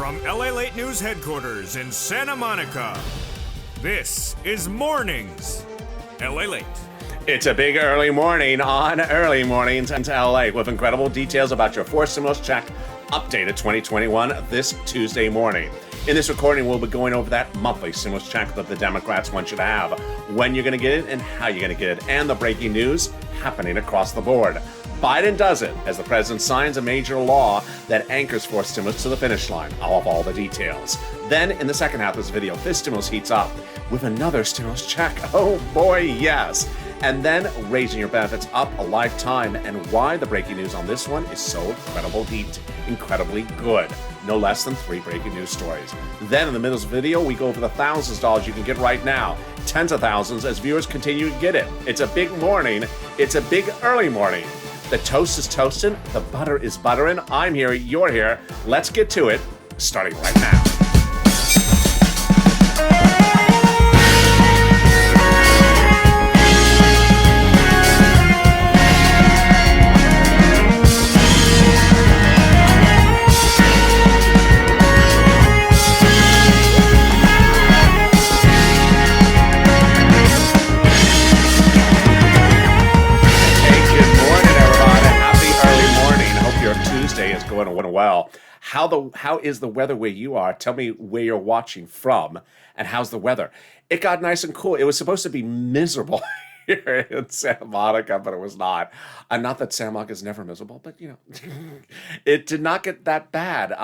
From LALATE News headquarters in Santa Monica, this is Mornings LALATE. It's a big early morning on Early Mornings into LA with incredible details about your fourth stimulus check updated 2021 this Tuesday morning. In this recording, we'll be going over that monthly stimulus check that the Democrats want you to have, when you're going to get it and how you're going to get it, and the breaking news happening across the board. Biden does it as the president signs a major law that anchors fourth stimulus to the finish line. I'll have all the details. Then, in the second half of this video, this stimulus heats up with another stimulus check. Oh boy, yes. And then raising your benefits up a lifetime, and why the breaking news on this one is so incredibly good. No less than 3 breaking news stories. Then in the middle of the video, we go over the thousands of dollars you can get right now. Tens of thousands as viewers continue to get it. It's a big morning. It's a big early morning. The toast is toasting. The butter is buttering. I'm here. You're here. Let's get to it, starting right now. Tuesday is going well. How is the weather where you are? Tell me where you're watching from, and how's the weather? It got nice and cool. It was supposed to be miserable here in Santa Monica, but it was not. Not that Santa Monica is never miserable, but it did not get that bad.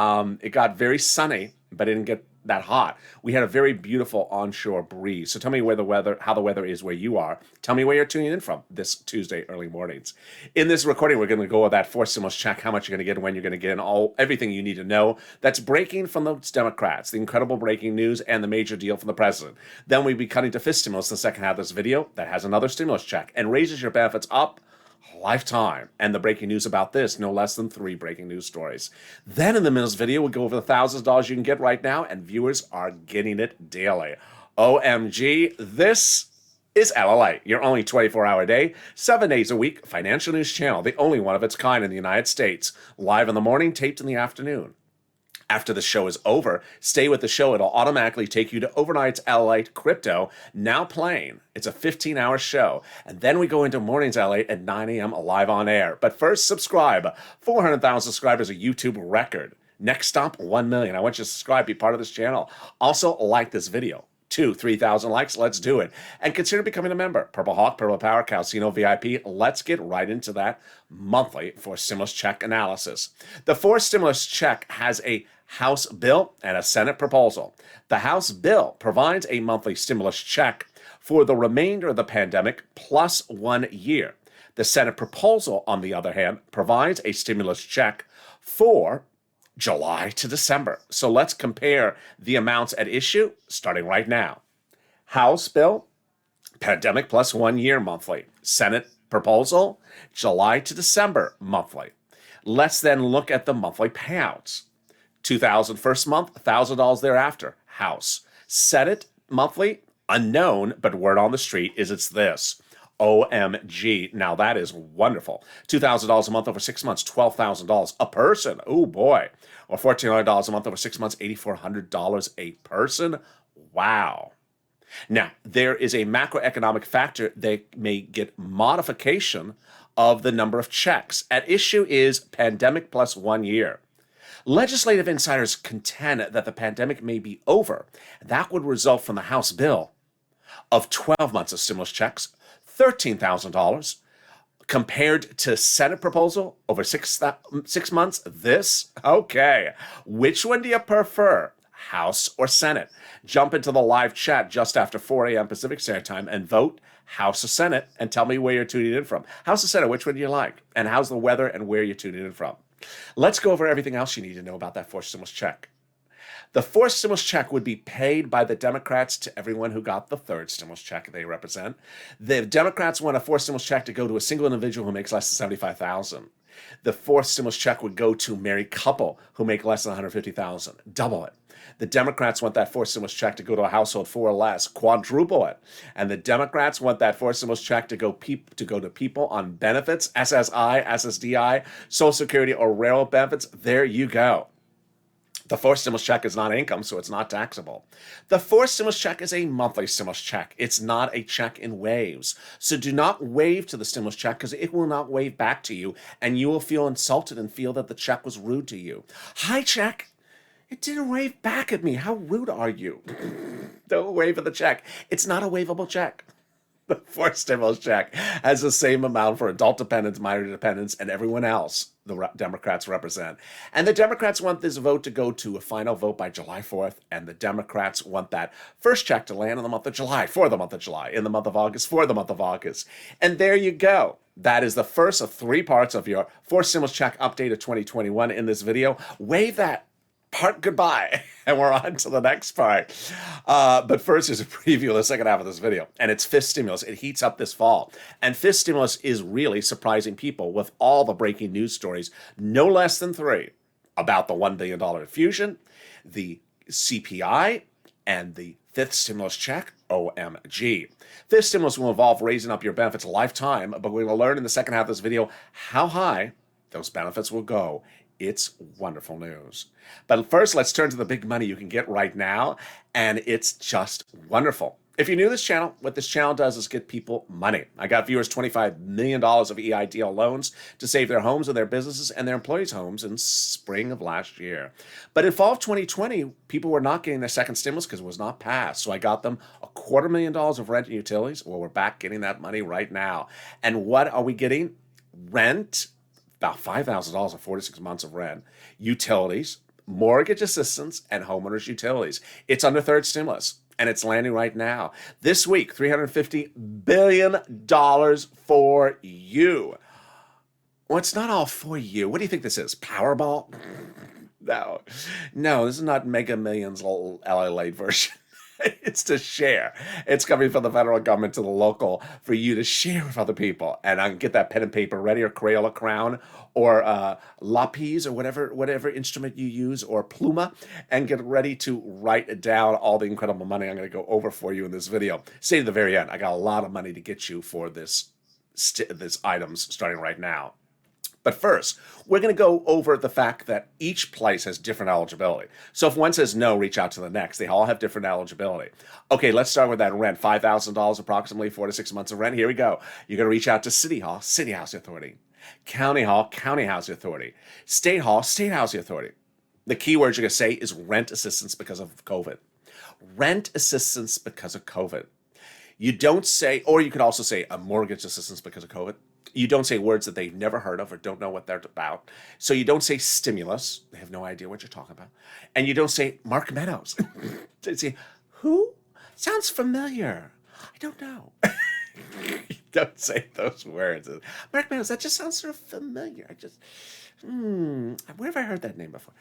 It got very sunny, but it didn't get that hot. We had a very beautiful onshore breeze. So tell me how the weather is where you are. Tell me where you're tuning in from this Tuesday early mornings. In this recording, we're going to go over that fourth stimulus check, how much you're going to get and when you're going to get, and everything you need to know that's breaking from the Democrats, the incredible breaking news and the major deal from the president. Then we'll be cutting to fifth stimulus in the second half of this video that has another stimulus check and raises your benefits up lifetime, and the breaking news about this, no less than 3 breaking news stories. Then in the middle of this video, we'll go over the thousands of dollars you can get right now, and viewers are getting it daily. OMG, this is LALATE, your only 24-hour day, 7 days a week financial news channel, the only one of its kind in the United States. Live in the morning, taped in the afternoon. After the show is over, stay with the show. It'll automatically take you to Overnight's LALATE Crypto, now playing. It's a 15-hour show. And then we go into Mornings LALATE at 9 a.m. live on air. But first, subscribe. 400,000 subscribers, a YouTube record. Next stop, 1 million. I want you to subscribe, be part of this channel. Also, like this video. 3,000 likes, let's do it. And consider becoming a member. Purple Hawk, Purple Power, Calcino VIP. Let's get right into that monthly fourth stimulus check analysis. The fourth stimulus check has a House bill and a Senate proposal. The House bill provides a monthly stimulus check for the remainder of the pandemic plus 1 year. The Senate proposal, on the other hand, provides a stimulus check for July to December. So let's compare the amounts at issue starting right now. House bill, pandemic plus 1 year monthly. Senate proposal, July to December monthly. Let's then look at the monthly payouts. $2,000 first month, $1,000 thereafter. House. Senate monthly, unknown, but word on the street is it's this. OMG. Now that is wonderful. $2,000 a month over 6 months, $12,000 a person. Oh boy. Or $1,400 a month over 6 months, $8,400 a person. Wow. Now, there is a macroeconomic factor that may get modification of the number of checks. At issue is pandemic plus 1 year. Legislative insiders contend that the pandemic may be over. That would result from the House bill of 12 months of stimulus checks, $13,000, compared to Senate proposal over 6 months. This? Okay. Which one do you prefer, House or Senate? Jump into the live chat just after 4 a.m. Pacific Standard Time and vote House or Senate, and tell me where you're tuning in from. House or Senate, which one do you like? And how's the weather and where you're tuning in from? Let's go over everything else you need to know about that fourth stimulus check. The fourth stimulus check would be paid by the Democrats to everyone who got the third stimulus check they represent. The Democrats want a fourth stimulus check to go to a single individual who makes less than $75,000. The fourth stimulus check would go to a married couple who make less than $150,000. Double it. The Democrats want that fourth stimulus check to go to a household 4 or less. Quadruple it. And the Democrats want that fourth stimulus check to go to people on benefits, SSI, SSDI, Social Security, or railroad benefits. There you go. The fourth stimulus check is not income, so it's not taxable. The fourth stimulus check is a monthly stimulus check. It's not a check in waves. So do not wave to the stimulus check because it will not wave back to you, and you will feel insulted and feel that the check was rude to you. Hi, check. It didn't wave back at me. How rude are you? Don't wave at the check. It's not a waveable check. The fourth stimulus check has the same amount for adult dependents, minor dependents, and everyone else the Democrats represent. And the Democrats want this vote to go to a final vote by July 4th, and the Democrats want that first check to land in the month of July, for the month of July, in the month of August, for the month of August. And there you go. That is the first of 3 parts of your fourth stimulus check update of 2021 in this video. Wave that part goodbye, and we're on to the next part. But first is a preview of the second half of this video, and it's fifth stimulus. It heats up this fall, and fifth stimulus is really surprising people with all the breaking news stories, no less than 3, about the $1 billion infusion, the CPI, and the fifth stimulus check. OMG. Fifth stimulus will involve raising up your benefits a lifetime, but we will learn in the second half of this video how high those benefits will go. It's wonderful news. But first, let's turn to the big money you can get right now, and it's just wonderful. If you're new to this channel, what this channel does is get people money. I got viewers $25 million of EIDL loans to save their homes and their businesses and their employees' homes in spring of last year. But in fall of 2020, people were not getting their second stimulus because it was not passed. So I got them $250,000 of rent and utilities. Well, we're back getting that money right now. And what are we getting? Rent, about $5,000 for 46 months of rent, utilities, mortgage assistance, and homeowners utilities. It's under third stimulus, and it's landing right now. This week, $350 billion for you. Well, it's not all for you. What do you think this is? Powerball? No, this is not Mega Millions LALATE version. It's to share. It's coming from the federal government to the local for you to share with other people. And I can get that pen and paper ready, or Crayola crayon, or lapis, or whatever instrument you use, or pluma, and get ready to write down all the incredible money I'm going to go over for you in this video. Stay to the very end. I got a lot of money to get you for this items starting right now. But first, we're going to go over the fact that each place has different eligibility. So if one says no, reach out to the next. They all have different eligibility. Okay, let's start with that rent. $5,000 approximately, 4 to 6 months of rent. Here we go. You're going to reach out to City Hall, City Housing Authority. County Hall, County Housing Authority. State Hall, State Housing Authority. The key word you're going to say is rent assistance because of COVID. Rent assistance because of COVID. You don't say, or you could also say a mortgage assistance because of COVID. You don't say words that they've never heard of or don't know what they're about. So you don't say stimulus. They have no idea what you're talking about. And you don't say Mark Meadows. They say, who? Sounds familiar. I don't know. You don't say those words. Mark Meadows, that just sounds sort of familiar. Where have I heard that name before?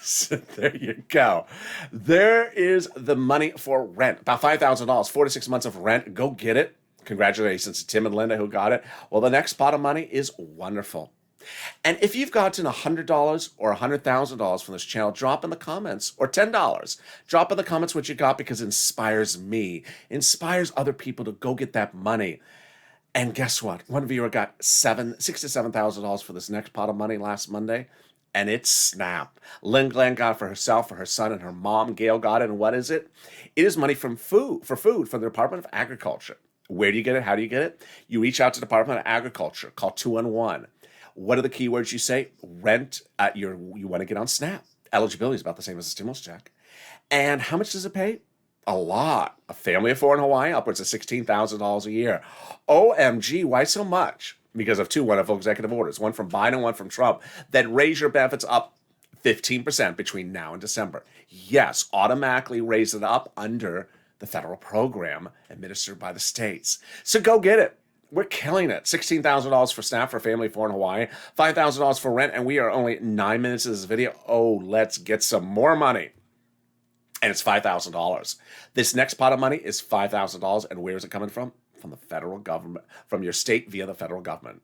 So there you go. There is the money for rent. About $5,000, 4 to 6 months of rent. Go get it. Congratulations to Tim and Linda who got it. Well, the next pot of money is wonderful. And if you've gotten $100 or $100,000 from this channel, drop in the comments, or $10. Drop in the comments what you got, because it inspires me, inspires other people to go get that money. And guess what? One viewer got $6,000 to $7,000 for this next pot of money last Monday, and it snapped. Lynn Glenn got it for herself, for her son, and her mom, Gail, got it. And what is it? It is money from food from the Department of Agriculture. Where do you get it? How do you get it? You reach out to the Department of Agriculture. Call 211. What are the keywords you say? Rent. You want to get on SNAP. Eligibility is about the same as a stimulus check. And how much does it pay? A lot. A family of 4 in Hawaii, upwards of $16,000 a year. OMG, why so much? Because of 2 wonderful executive orders, one from Biden, one from Trump, that raise your benefits up 15% between now and December. Yes, automatically raise it up under the federal program administered by the states. So go get it. We're killing it. $16,000 for SNAP for a family of 4 in Hawaii, $5,000 for rent, and we are only 9 minutes into this video. Oh, let's get some more money. And it's $5,000. This next pot of money is $5,000, and where is it coming from? From the federal government, from your state via the federal government.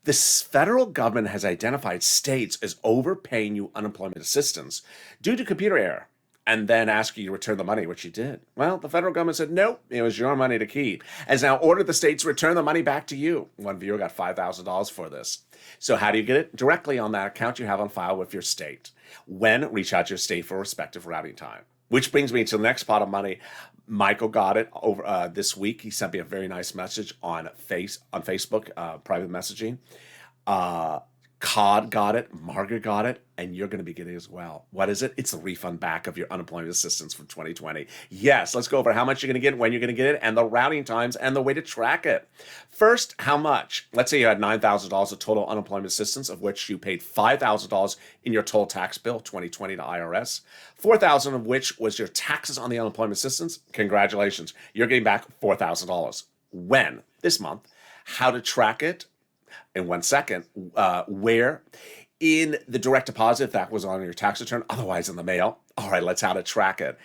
This federal government has identified states as overpaying you unemployment assistance due to computer error. and then ask you to return the money, which you did. Well, the federal government said, nope, it was your money to keep. Has now ordered the states to return the money back to you. One viewer got $5,000 for this. So how do you get it? Directly on that account you have on file with your state. When, reach out to your state for respective routing time. Which brings me to the next pot of money. Michael got it over this week. He sent me a very nice message on Facebook, private messaging. Cod got it, Margaret got it, and you're going to be getting it as well. What is it? It's the refund back of your unemployment assistance from 2020. Yes, let's go over how much you're going to get, when you're going to get it, and the routing times and the way to track it. First, how much? Let's say you had $9,000 of total unemployment assistance, of which you paid $5,000 in your total tax bill, 2020 to IRS, $4,000 of which was your taxes on the unemployment assistance. Congratulations, you're getting back $4,000. When? This month. How to track it? In 1 second, where? In the direct deposit, if that was on your tax return, otherwise in the mail. All right, let's how to track it.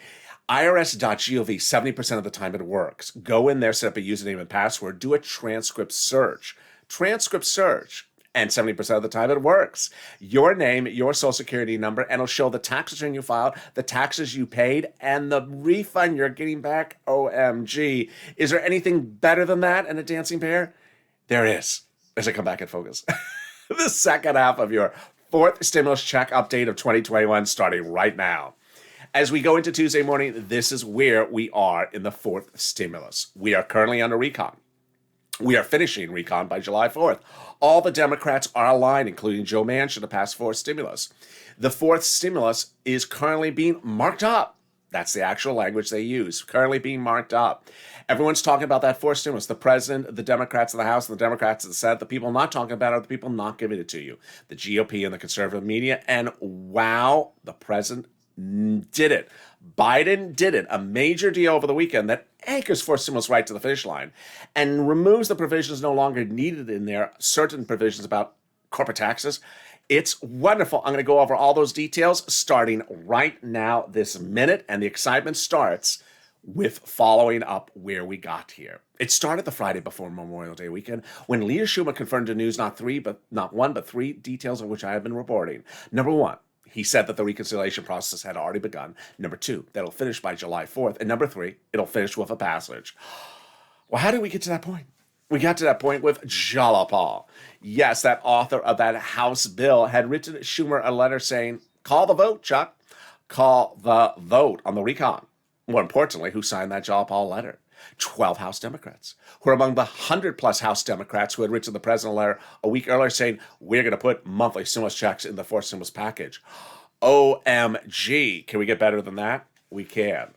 IRS.gov, 70% of the time it works. Go in there, set up a username and password, do a transcript search. And 70% of the time it works. Your name, your social security number, and it'll show the tax return you filed, the taxes you paid, and the refund you're getting back. OMG. Is there anything better than that in a dancing pair? There is. As I come back and focus. The second half of your fourth stimulus check update of 2021 starting right now. As we go into Tuesday morning, this is where we are in the fourth stimulus. We are currently under recon. We are finishing recon by July 4th. All the Democrats are aligned, including Joe Manchin, to pass fourth stimulus. The fourth stimulus is currently being marked up. That's the actual language they use, currently being marked up. Everyone's talking about that fourth stimulus. The president, the Democrats in the House, and the Democrats in the Senate. The people not talking about it are the people not giving it to you. The GOP and the conservative media. And wow, the president did it. Biden did it. A major deal over the weekend that anchors fourth stimulus right to the finish line and removes the provisions no longer needed in there, certain provisions about corporate taxes. It's wonderful. I'm going to go over all those details starting right now, this minute, and the excitement starts with following up where we got here. It started the Friday before Memorial Day weekend when Leah Schumer confirmed to news not one, but three details of which I have been reporting. Number one, he said that the reconciliation process had already begun. Number two, that it'll finish by July 4th. And number three, it'll finish with a passage. Well, how did we get to that point? We got to that point with Jalapal. Yes, that author of that House bill had written Schumer a letter saying, call the vote, Chuck. Call the vote on the recon. More importantly, who signed that Jalapal letter? 12 House Democrats, who are among the 100-plus House Democrats who had written the president a letter a week earlier saying, we're going to put monthly stimulus checks in the fourth stimulus package. OMG. Can we get better than that? We can.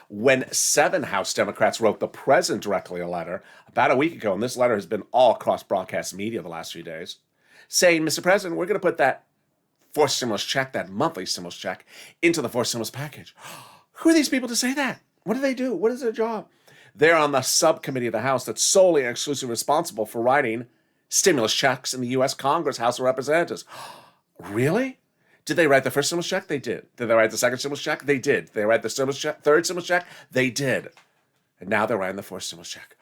When 7 House Democrats wrote the president directly a letter about a week ago, and this letter has been all across broadcast media the last few days, saying, Mr. President, we're going to put that fourth stimulus check, that monthly stimulus check, into the fourth stimulus package. Who are these people to say that? What do they do? What is their job? They're on the subcommittee of the House that's solely and exclusively responsible for writing stimulus checks in the U.S. Congress, House of Representatives. Really? Did they write the first stimulus check? They did. Did they write the second stimulus check? They did. Did they write the stimulus check, third stimulus check? They did. And now they're writing the fourth stimulus check.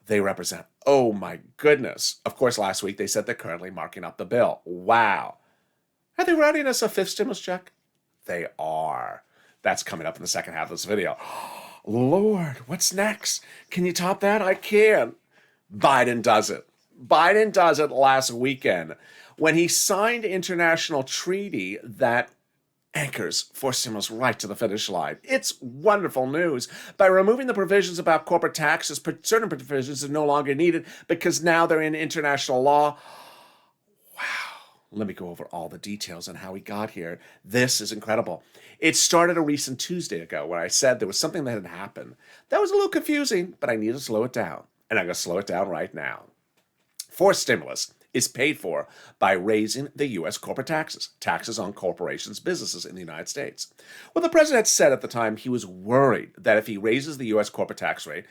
They represent. Oh my goodness. Of course, last week they said they're currently marking up the bill. Wow. Are they writing us a fifth stimulus check? They are. That's coming up in the second half of this video. Lord, what's next? Can you top that? I can. Biden does it. Biden does it last weekend when he signed international treaty that anchors fourth stimulus right to the finish line. It's wonderful news. By removing the provisions about corporate taxes, certain provisions are no longer needed because now they're in international law. Wow. Let me go over all the details on how we got here. This is incredible. It started a recent Tuesday ago where I said there was something that had happened. That was a little confusing, but I need to slow it down. And I'm going to slow it down right now. Fourth stimulus is paid for by raising the U.S. corporate taxes on corporations, businesses in the United States. Well, the president said at the time he was worried that if he raises the U.S. corporate tax rate,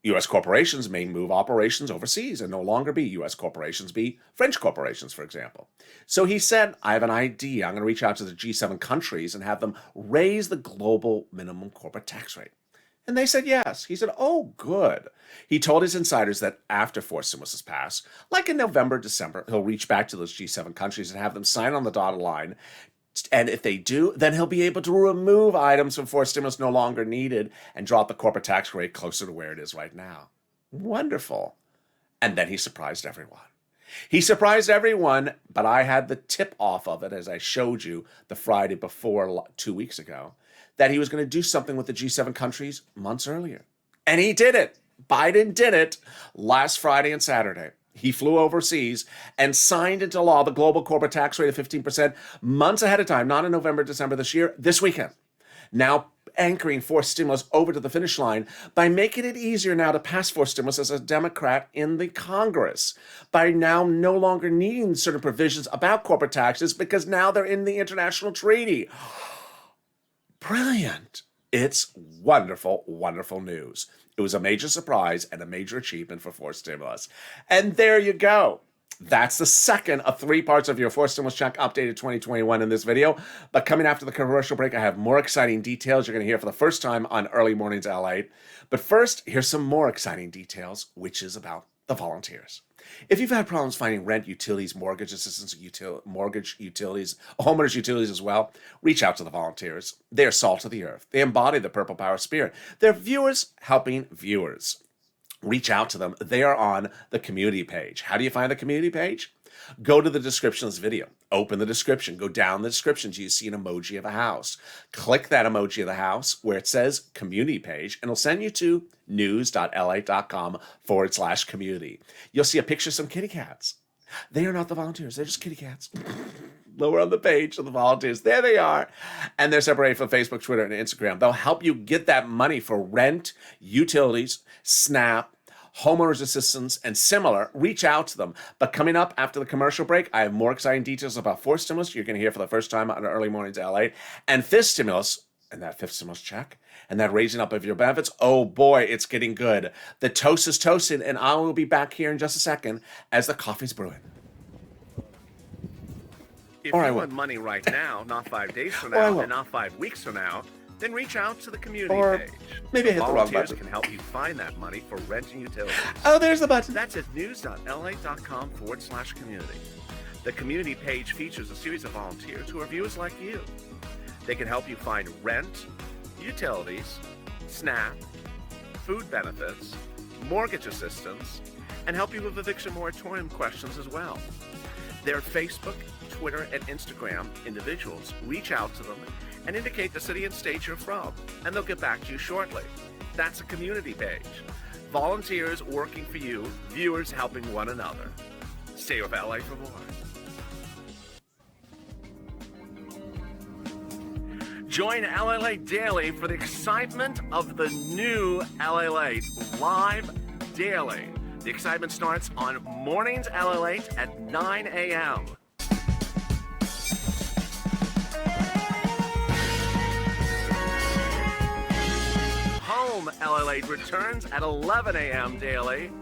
U.S. corporations may move operations overseas and no longer be U.S. corporations, be French corporations, for example. So he said, I have an idea. I'm going to reach out to the G7 countries and have them raise the global minimum corporate tax rate. And they said yes. He said, oh, good. He told his insiders that after fourth stimulus is passed, like in November, December, he'll reach back to those G7 countries and have them sign on the dotted line And if they do, then he'll be able to remove items from fourth stimulus no longer needed and drop the corporate tax rate closer to where it is right now. Wonderful. And then he surprised everyone. He surprised everyone, but I had the tip off of it, as I showed you the Friday before 2 weeks ago, that he was going to do something with the G7 countries months earlier. And he did it. Biden did it last Friday and Saturday. He flew overseas and signed into law the global corporate tax rate of 15% months ahead of time, not in November, December this year, this weekend. Now anchoring fourth stimulus over to the finish line by making it easier now to pass fourth stimulus as a Democrat in the Congress, by now no longer needing certain provisions about corporate taxes because now they're in the international treaty. Brilliant. It's wonderful, wonderful news. It was a major surprise and a major achievement for fourth stimulus. And there you go. That's the second of 3 parts of your fourth stimulus check updated 2021 in this video. But coming after the commercial break, I have more exciting details you're going to hear for the first time on Early Mornings LALATE. But first, here's some more exciting details, which is about the volunteers. If you've had problems finding rent, utilities, mortgage assistance, mortgage utilities, homeowners utilities as well, reach out to the volunteers. They are salt of the earth. They embody the Purple Power spirit. They're viewers helping viewers. Reach out to them. They are on the community page. How do you find the community page? Go to the description of this video. Open the description. Go down the description till you see an emoji of a house. Click that emoji of the house where it says community page, and it'll send you to news.la.com/community. You'll see a picture of some kitty cats. They are not the volunteers. They're just kitty cats. Lower on the page of the volunteers. There they are. And they're separated from Facebook, Twitter, and Instagram. They'll help you get that money for rent, utilities, SNAP, homeowners assistance, and similar. Reach out to them. But coming up after the commercial break, I have more exciting details about fourth stimulus you're going to hear for the first time on Early Mornings LA, and fifth stimulus, and that fifth stimulus check, and that raising up of your benefits. Oh boy, it's getting good. The toast is toasted, and I will be back here in just a second as the coffee's brewing. If you want money right now, not 5 days from now, and not 5 weeks from now, then reach out to the community page. Maybe I hit the wrong button. Volunteers can help you find that money for rent and utilities. Oh, there's the button. That's at news.la.com/community. The community page features a series of volunteers who are viewers like you. They can help you find rent, utilities, SNAP, food benefits, mortgage assistance, and help you with eviction moratorium questions as well. Their Facebook, Twitter, and Instagram individuals. Reach out to them and indicate the city and state you're from, and they'll get back to you shortly. That's a community page. Volunteers working for you, viewers helping one another. Stay with LA for more. Join LALATE Daily for the excitement of the new LALATE live daily. The excitement starts on Mornings LALATE at 9 a.m. Home LALATE returns at 11 a.m. daily.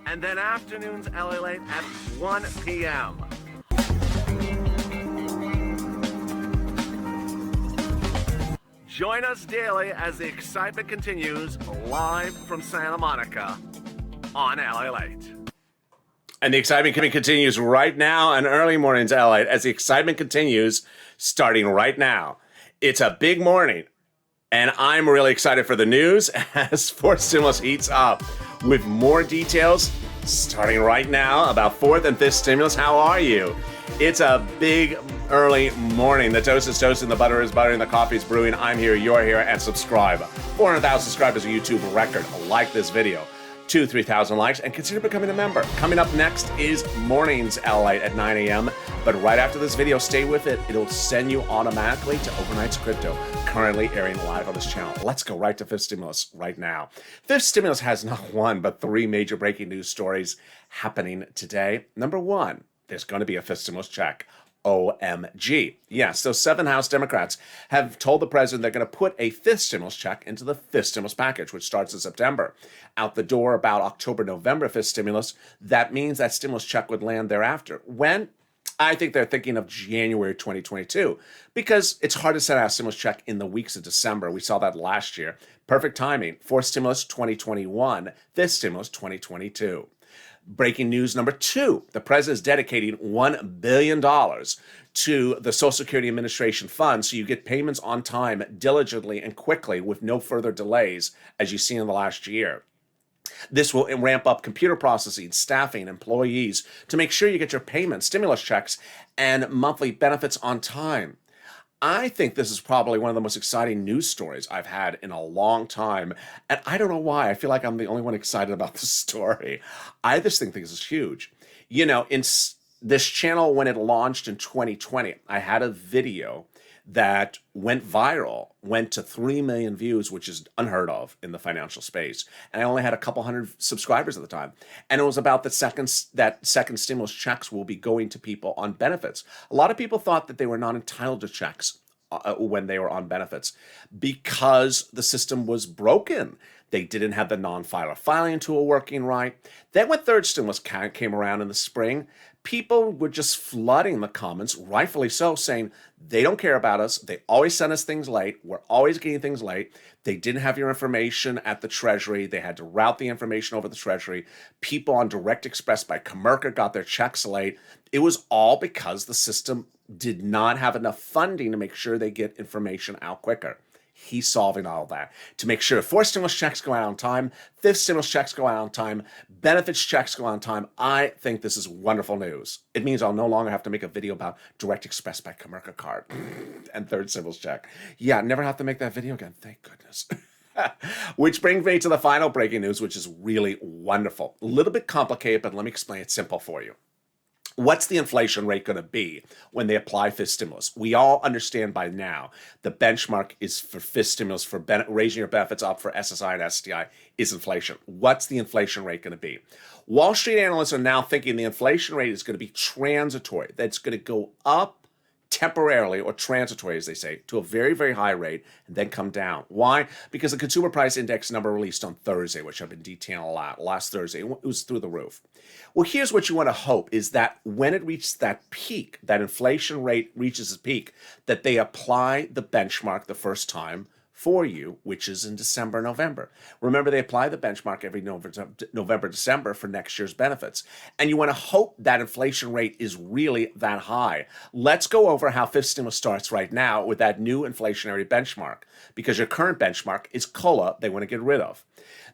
And then afternoons LALATE at 1 p.m. Join us daily as the excitement continues live from Santa Monica on LALATE. And the excitement continues right now on Early Mornings LA as the excitement continues starting right now. It's a big morning, and I'm really excited for the news as fourth stimulus heats up with more details starting right now about fourth and fifth stimulus. How are you? It's a big early morning. The toast is toasting, the butter is buttering, the coffee is brewing. I'm here, you're here, and subscribe. 400,000 subscribers, a YouTube record. Like this video. 2,000-3,000 likes, and consider becoming a member. Coming up next is Mornings LALATE at 9 a.m. But right after this video, stay with it. It'll send you automatically to Overnight's Crypto, currently airing live on this channel. Let's go right to fifth stimulus right now. Fifth stimulus has not one, but 3 major breaking news stories happening today. Number 1, there's going to be a fifth stimulus check. OMG. Yes, those 7 House Democrats have told the president they're going to put a fifth stimulus check into the fifth stimulus package, which starts in September. Out the door about October, November, fifth stimulus. That means that stimulus check would land thereafter. When? I think they're thinking of January 2022 because it's hard to send out a stimulus check in the weeks of December. We saw that last year. Perfect timing. Fourth stimulus 2021, fifth stimulus 2022. Breaking news number 2, the president is dedicating $1 billion to the Social Security Administration fund so you get payments on time, diligently, and quickly with no further delays, as you've seen in the last year. This will ramp up computer processing, staffing, employees to make sure you get your payments, stimulus checks, and monthly benefits on time. I think this is probably one of the most exciting news stories I've had in a long time. And I don't know why. I feel like I'm the only one excited about this story. I just think this is huge. You know, this channel, when it launched in 2020, I had a video that went viral, went to 3 million views, which is unheard of in the financial space. And I only had a couple hundred subscribers at the time. And it was about that second stimulus checks will be going to people on benefits. A lot of people thought that they were not entitled to checks when they were on benefits because the system was broken. They didn't have the non-filer filing tool working right. Then when third stimulus came around in the spring, people were just flooding the comments, rightfully so, saying they don't care about us. They always send us things late. We're always getting things late. They didn't have your information at the Treasury. They had to route the information over the Treasury. People on Direct Express by Comerica got their checks late. It was all because the system did not have enough funding to make sure they get information out quicker. He's solving all that to make sure fourth stimulus checks go out on time, fifth stimulus checks go out on time, benefits checks go out on time. I think this is wonderful news. It means I'll no longer have to make a video about Direct Express by Comerica card and third stimulus check. Yeah, never have to make that video again. Thank goodness. Which brings me to the final breaking news, which is really wonderful. A little bit complicated, but let me explain it simple for you. What's the inflation rate going to be when they apply fifth stimulus? We all understand by now the benchmark is for fifth stimulus for raising your benefits up for SSI and STI is inflation. What's the inflation rate going to be? Wall Street analysts are now thinking the inflation rate is going to be transitory, that it's going to go up temporarily, or transitory as they say, to a very, very high rate and then come down. Why? Because the consumer price index number released on Thursday, which I've been detailing a lot, last Thursday, it was through the roof. Well, here's what you want to hope is that when it reaches that peak, that inflation rate reaches its peak, that they apply the benchmark the first time for you, which is in December, November. Remember, they apply the benchmark every November, December for next year's benefits. And you want to hope that inflation rate is really that high. Let's go over how fifth stimulus starts right now with that new inflationary benchmark, because your current benchmark is COLA they want to get rid of.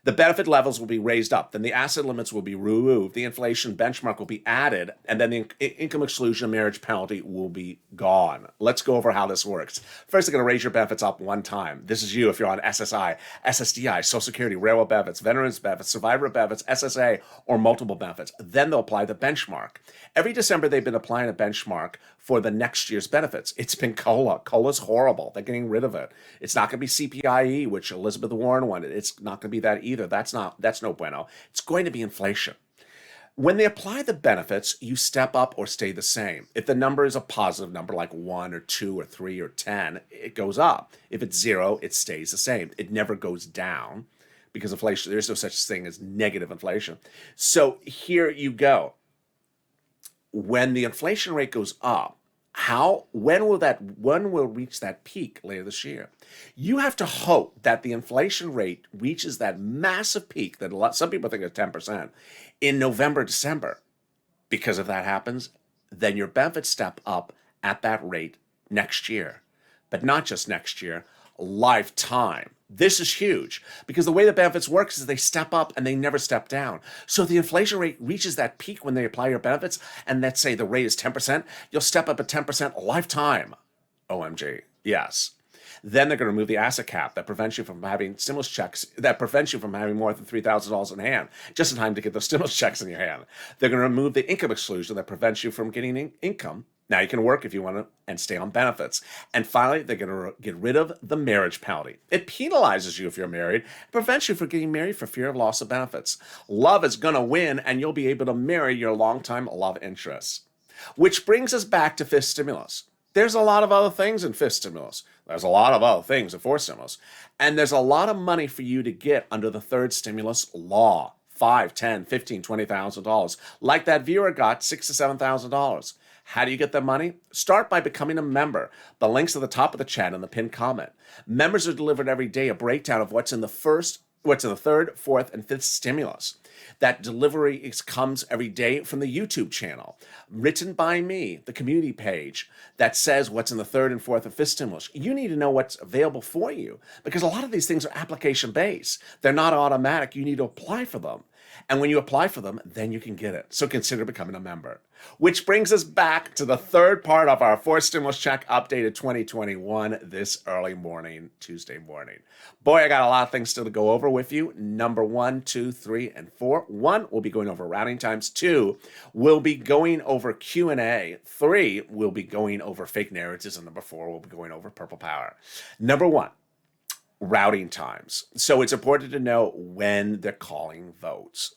The benefit levels will be raised up, then the asset limits will be removed, the inflation benchmark will be added, and then the income exclusion marriage penalty will be gone. Let's go over how this works. First, they're going to raise your benefits up one time. This is you if you're on SSI, SSDI, Social Security, railroad benefits, veterans benefits, survivor benefits, SSA, or multiple benefits. Then they'll apply the benchmark. Every December, they've been applying a benchmark for the next year's benefits. It's been COLA. COLA's horrible. They're getting rid of it. It's not going to be CPIE, which Elizabeth Warren wanted. It's not going to be that either. That's no bueno. It's going to be inflation. When they apply the benefits, you step up or stay the same. If the number is a positive number like 1 or 2 or 3 or 10, it goes up. If it's 0, it stays the same. It never goes down because inflation, there's no such thing as negative inflation. So here you go. When the inflation rate goes up, when will it reach that peak later this year? You have to hope that the inflation rate reaches that massive peak that some people think is 10% in November, December. Because if that happens, then your benefits step up at that rate next year. But not just next year, lifetime. This is huge because the way the benefits works is they step up and they never step down. So if the inflation rate reaches that peak when they apply your benefits, and let's say the rate is 10%, you'll step up at 10% lifetime. OMG. Yes. Then they're going to remove the asset cap that prevents you from having stimulus checks, that prevents you from having more than $3,000 in hand, just in time to get those stimulus checks in your hand. They're going to remove the income exclusion that prevents you from getting income. Now you can work if you want to and stay on benefits. And finally, they're going to get rid of the marriage penalty. It penalizes you if you're married, prevents you from getting married for fear of loss of benefits. Love is going to win, and you'll be able to marry your longtime love interests. Which brings us back to fifth stimulus. There's a lot of other things in fifth stimulus. There's a lot of other things in fourth stimulus. And there's a lot of money for you to get under the third stimulus law. $5, $10, $15, $20,000. Like that viewer got $6,000 to $7,000. How do you get the money? Start by becoming a member. The link's at the top of the chat and the pinned comment. Members are delivered every day a breakdown of what's in the third, fourth, and fifth stimulus. That delivery comes every day from the YouTube channel, written by me, the community page that says what's in the third and fourth and fifth stimulus. You need to know what's available for you because a lot of these things are application-based. They're not automatic. You need to apply for them. And when you apply for them, then you can get it. So consider becoming a member. Which brings us back to the third part of our fourth stimulus check updated 2021 this early morning, Tuesday morning. Boy, I got a lot of things still to go over with you. Number 1, 2, 3, and 4. 1, we'll be going over routing times. 2, we'll be going over Q&A. 3, we'll be going over fake narratives. And number 4, we'll be going over purple power. Number 1. Routing times. So it's important to know when they're calling votes,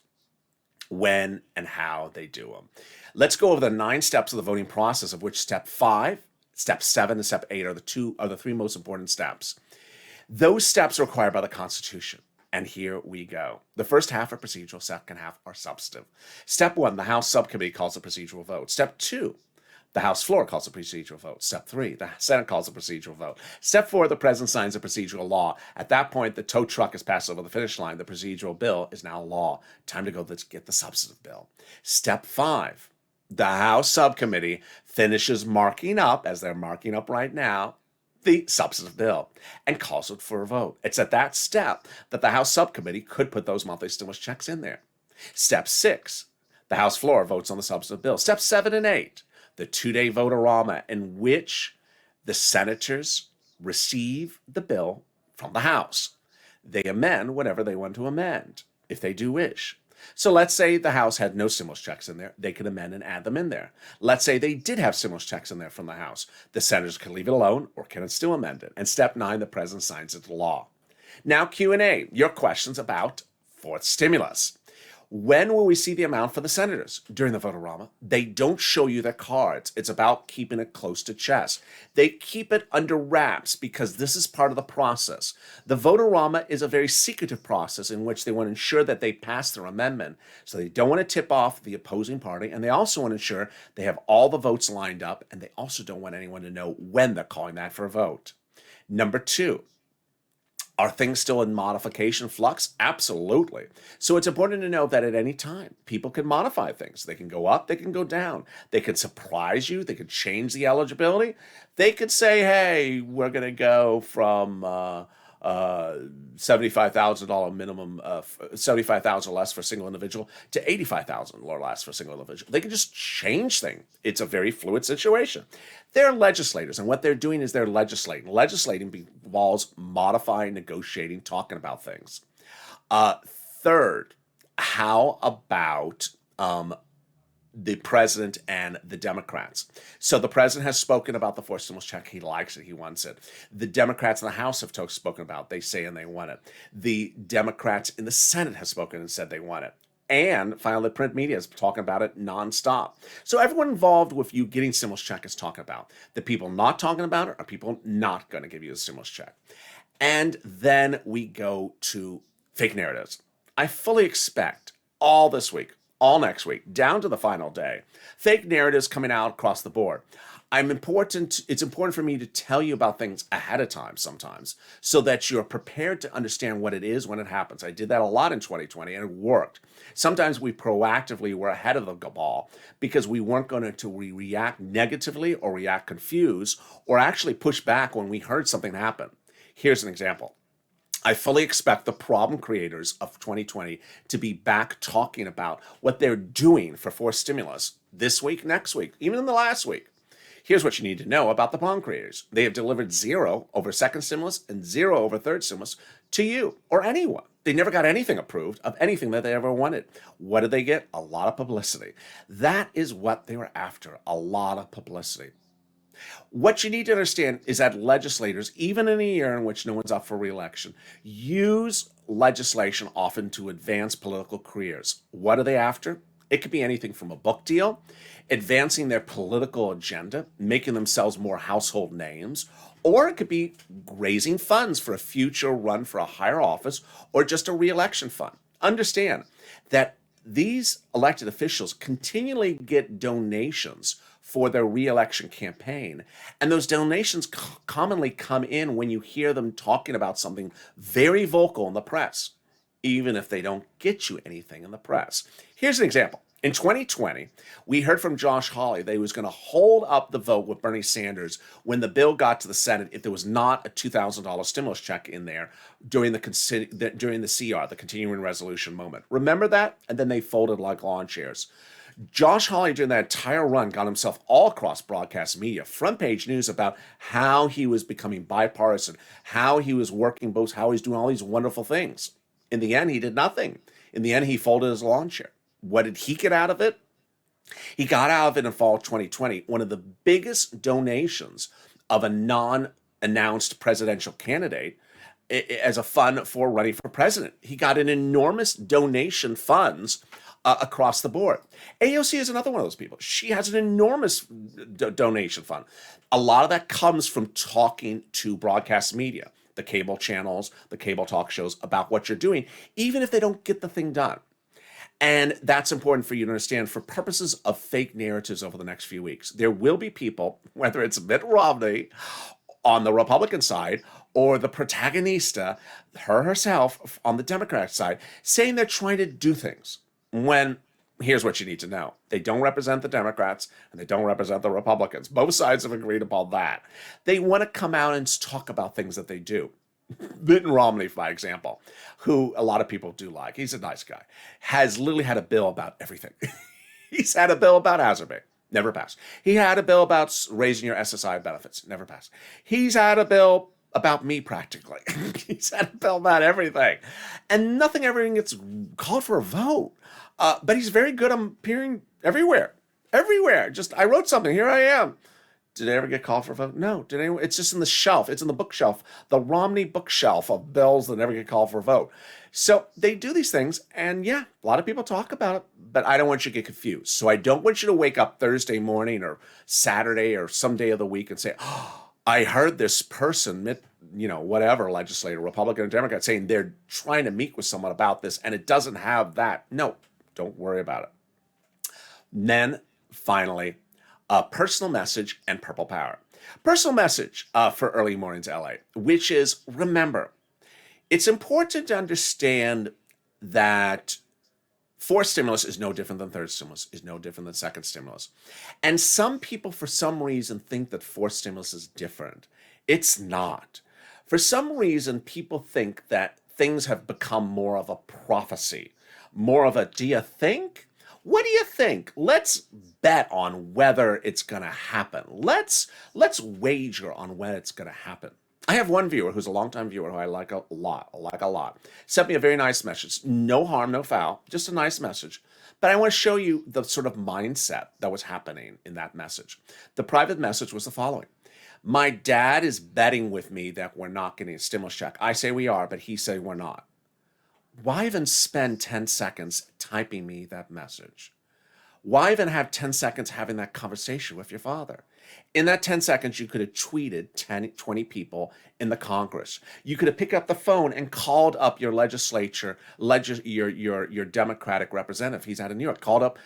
when and how they do them. Let's go over the 9 steps of the voting process, of which step 5, step 7, and step 8 are the 3 most important steps. Those steps are required by the Constitution. And here we go. The first half are procedural, second half are substantive. Step 1, the House subcommittee calls a procedural vote. Step 2, the House floor calls a procedural vote. Step 3, the Senate calls a procedural vote. Step 4, the President signs a procedural law. At that point, the tow truck is passed over the finish line. The procedural bill is now law. Time to go, let's get the substantive bill. Step 5, the House subcommittee finishes marking up, as they're marking up right now, the substantive bill and calls it for a vote. It's at that step that the House subcommittee could put those monthly stimulus checks in there. Step 6, the House floor votes on the substantive bill. Step 7 and 8, the 2-day vote-a-rama in which the senators receive the bill from the House. They amend whatever they want to amend, if they do wish. So let's say the House had no stimulus checks in there. They could amend and add them in there. Let's say they did have stimulus checks in there from the House. The senators can leave it alone or can still amend it. And step 9, the president signs it to law. Now Q&A, your questions about fourth stimulus. When will we see the amount for the senators? During the vote-a-rama, they don't show you their cards. It's about keeping it close to chest. They keep it under wraps because this is part of the process. The vote-a-rama is a very secretive process in which they want to ensure that they pass their amendment. So they don't want to tip off the opposing party, and they also want to ensure they have all the votes lined up, and they also don't want anyone to know when they're calling that for a vote. Number 2. Are things still in modification flux? Absolutely. So it's important to know that at any time, people can modify things. They can go up, they can go down. They could surprise you. They could change the eligibility. They could say, hey, we're going to go from $75,000 minimum, $75,000 less for a single individual to $85,000 or less for a single individual. They can just change things. It's a very fluid situation. They're legislators, and what they're doing is they're legislating. Legislating involves modifying, negotiating, talking about things. Third, how about the president and the Democrats? So the president has spoken about the fourth stimulus check. He likes it. He wants it. The Democrats in the House have spoken about it. They say and they want it. The Democrats in the Senate have spoken and said they want it. And finally, the print media is talking about it nonstop. So everyone involved with you getting stimulus check is talking about. The people not talking about it are people not going to give you a stimulus check. And then we go to fake narratives. I fully expect all this week, all next week, down to the final day, fake narratives coming out across the board. It's important for me to tell you about things ahead of time sometimes so that you're prepared to understand what it is when it happens. I did that a lot in 2020 and it worked. Sometimes we proactively were ahead of the ball because we weren't going to react negatively or react confused or actually push back when we heard something happen. Here's an example. I fully expect the problem creators of 2020 to be back talking about what they're doing for forced stimulus this week, next week, even in the last week. Here's what you need to know about the problem creators. They have delivered 0 over second stimulus and 0 over third stimulus to you or anyone. They never got anything approved of anything that they ever wanted. What did they get? A lot of publicity. That is what they were after, a lot of publicity. What you need to understand is that legislators, even in a year in which no one's up for re-election, use legislation often to advance political careers. What are they after? It could be anything from a book deal, advancing their political agenda, making themselves more household names, or it could be raising funds for a future run for a higher office or just a re-election fund. Understand that these elected officials continually get donations for their reelection campaign. And those donations commonly come in when you hear them talking about something very vocal in the press, even if they don't get you anything in the press. Here's an example. In 2020, we heard from Josh Hawley that he was going to hold up the vote with Bernie Sanders when the bill got to the Senate if there was not a $2,000 stimulus check in there during the CR, the continuing resolution moment. Remember that? And then they folded like lawn chairs. Josh Hawley, during that entire run, got himself all across broadcast media, front page news about how he was becoming bipartisan, how he was working both, how he's doing all these wonderful things. In the end, he did nothing. In the end, he folded his lawn chair. What did he get out of it? He got out of it in fall 2020, one of the biggest donations of a non-announced presidential candidate as a fund for running for president. He got an enormous donation funds across the board. AOC is another one of those people. She has an enormous donation fund. A lot of that comes from talking to broadcast media, the cable channels, the cable talk shows about what you're doing, even if they don't get the thing done. And that's important for you to understand for purposes of fake narratives over the next few weeks. There will be people, whether it's Mitt Romney on the Republican side or the protagonista, herself on the Democratic side, saying they're trying to do things when here's what you need to know. They don't represent the Democrats and they don't represent the Republicans. Both sides have agreed upon that. They want to come out and talk about things that they do. Mitt Romney, for example, who a lot of people do like, he's a nice guy, has literally had a bill about everything. He's had a bill about hazard pay, never passed. He had a bill about raising your SSI benefits, never passed. He's had a bill about me practically. He's had a bill about everything. And everything gets called for a vote. But he's very good on appearing everywhere. Everywhere. Just, I wrote something, here I am. Did it ever get called for a vote? No. Did anyone? It's just in the shelf. It's in the bookshelf, the Romney bookshelf of bills that never get called for a vote. So they do these things, and yeah, a lot of people talk about it, but I don't want you to get confused. So I don't want you to wake up Thursday morning or Saturday or some day of the week and say, oh, I heard this person, whatever, legislator, Republican or Democrat, saying they're trying to meet with someone about this, and it doesn't have that. No, don't worry about it. Then, finally, personal message and purple power. Personal message for early mornings LA, which is, remember, it's important to understand that fourth stimulus is no different than third stimulus, is no different than second stimulus. And some people, for some reason, think that fourth stimulus is different. It's not. For some reason, people think that things have become more of a prophecy, more of a, do you think? What do you think? Let's bet on whether it's going to happen. Let's wager on when it's going to happen. I have one viewer who's a longtime viewer who I like a lot. Sent me a very nice message. No harm, no foul, just a nice message. But I want to show you the sort of mindset that was happening in that message. The private message was the following. My dad is betting with me that we're not getting a stimulus check. I say we are, but he said we're not. Why even spend 10 seconds typing me that message? Why even have 10 seconds having that conversation with your father? In that 10 seconds, you could have tweeted 20 people in the Congress. You could have picked up the phone and called up your legislature, your Democratic representative. He's out of New York. Called up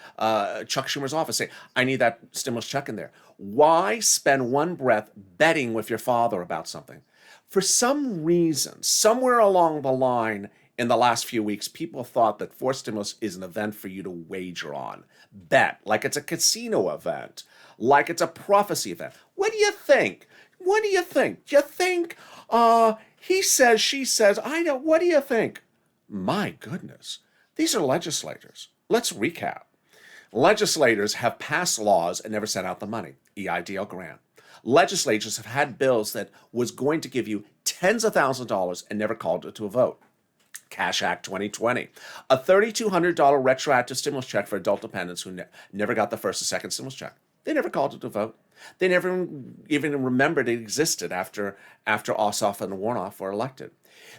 Chuck Schumer's office, say, I need that stimulus check in there. Why spend one breath betting with your father about something? For some reason, somewhere along the line, in the last few weeks, people thought that fourth stimulus is an event for you to wager on, bet, like it's a casino event, like it's a prophecy event. What do you think? What do you think? Do you think he says, she says, I know, what do you think? My goodness, these are legislators. Let's recap. Legislators have passed laws and never sent out the money, EIDL grant. Legislatures have had bills that was going to give you tens of thousands of dollars and never called it to a vote. Cash Act 2020, a $3,200 retroactive stimulus check for adult dependents who never got the first or second stimulus check. They never called it to vote. They never even remembered it existed after Ossoff and Warnoff were elected.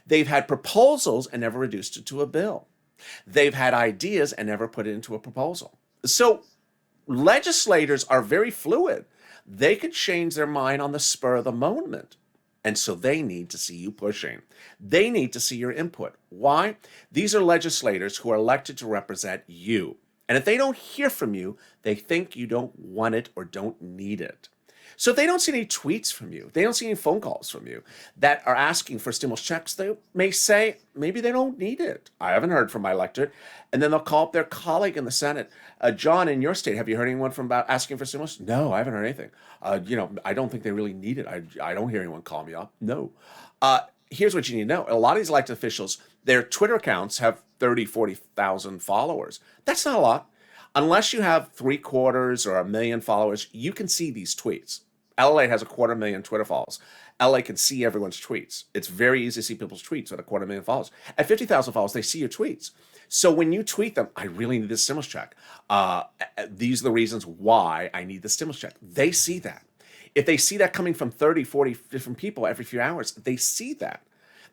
They've had proposals and never reduced it to a bill. They've had ideas and never put it into a proposal. So legislators are very fluid. They could change their mind on the spur of the moment. And so they need to see you pushing. They need to see your input. Why? These are legislators who are elected to represent you. And if they don't hear from you, they think you don't want it or don't need it. So if they don't see any tweets from you, they don't see any phone calls from you that are asking for stimulus checks, they may say maybe they don't need it. I haven't heard from my electorate. And then they'll call up their colleague in the Senate. John, in your state, have you heard anyone from about asking for stimulus? No, I haven't heard anything. I don't think they really need it. I don't hear anyone call me up. No. Here's what you need to know. A lot of these elected officials, their Twitter accounts have 30, 40,000 followers. That's not a lot. Unless you have 3/4 or 1 million followers, you can see these tweets. LALATE has 250,000 Twitter followers. LA can see everyone's tweets. It's very easy to see people's tweets at 250,000 followers. At 50,000 followers, they see your tweets. So when you tweet them, I really need this stimulus check. These are the reasons why I need the stimulus check. They see that. If they see that coming from 30, 40 different people every few hours, they see that.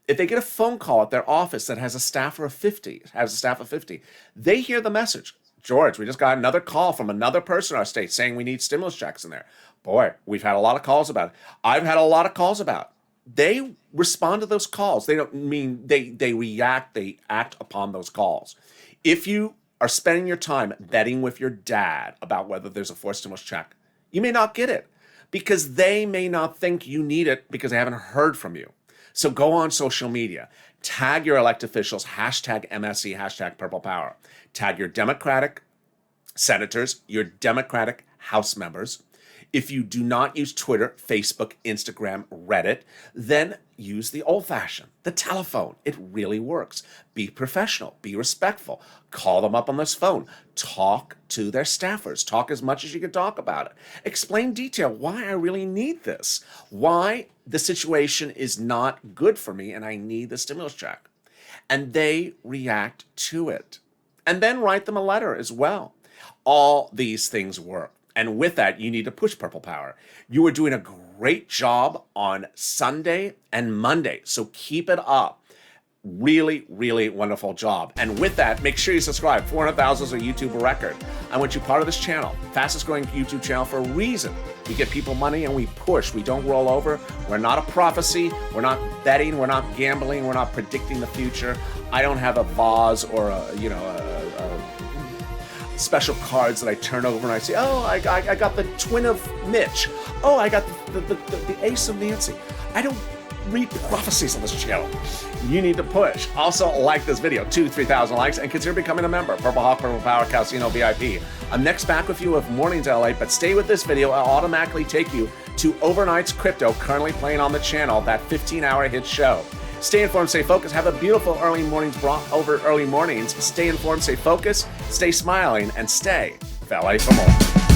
If they get a phone call at their office that has a staff of 50, they hear the message. George, we just got another call from another person in our state saying we need stimulus checks in there. Boy, we've had a lot of calls about it. I've had a lot of calls about it. They respond to those calls. They don't mean they react, they act upon those calls. If you are spending your time betting with your dad about whether there's a forced stimulus check, you may not get it because they may not think you need it because they haven't heard from you. So go on social media, tag your elected officials, hashtag MSC, hashtag Purple Power. Tag your Democratic senators, your Democratic House members. If you do not use Twitter, Facebook, Instagram, Reddit, then use the old-fashioned, the telephone. It really works. Be professional. Be respectful. Call them up on this phone. Talk to their staffers. Talk as much as you can talk about it. Explain detail why I really need this. Why the situation is not good for me and I need the stimulus check. And they react to it. And then write them a letter as well. All these things work. And with that, you need to push Purple Power. You are doing a great job on Sunday and Monday, so keep it up. Really, really wonderful job. And with that, make sure you subscribe. 400,000 is a YouTube record. I want you part of this channel, fastest growing YouTube channel for a reason. We get people money and we push. We don't roll over. We're not a prophecy. We're not betting. We're not gambling. We're not predicting the future. I don't have a vase or a special cards that I turn over and I say, oh, I got the twin of Mitch. Oh, I got the ace of Nancy. I don't read prophecies on this channel. You need to push. Also, like this video, 2,000-3,000 likes, and consider becoming a member. Purple Hawk, Purple Power, Casino VIP. I'm next back with you with Mornings LA, but stay with this video. I'll automatically take you to Overnight's Crypto, currently playing on the channel, that 15-hour hit show. Stay informed, stay focused. Have a beautiful early mornings brought over early mornings. Stay informed, stay focused, stay smiling, and stay with LA for more.